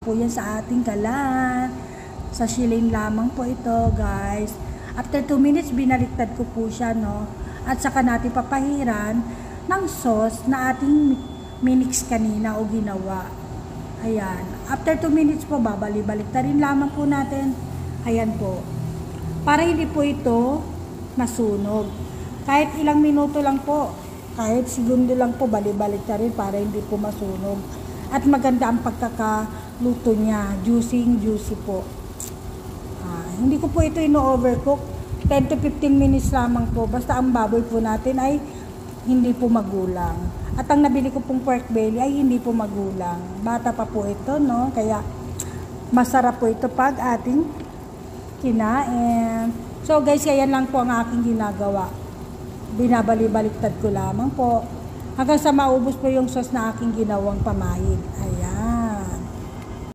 po yan sa ating kalan. Sa shilling lamang po ito, guys. After 2 minutes, binaliktad ko po siya, no? At saka natin papahiran ng sauce na ating minix kanina o ginawa. Ayan. After 2 minutes po, babalik-baliktarin lamang po natin. Ayan po. Para hindi po ito masunog. Kahit ilang minuto lang po, kahit segundo lang po, balik-baliktarin para hindi po masunog. At maganda ang pagkakaluto niya. Juicy po. Hindi ko po ito ino-overcook. 10 to 15 minutes lamang po. Basta ang baboy po natin ay hindi po magulang. At ang nabili ko pong pork belly ay hindi po magulang. Bata pa po ito, no? Kaya masarap po ito pag ating kinain. So guys, yan lang po ang aking ginagawa. Binabali-baliktad ko lamang po. Hanggang sa maubos po yung sauce na aking ginawang pamahid. Ayan.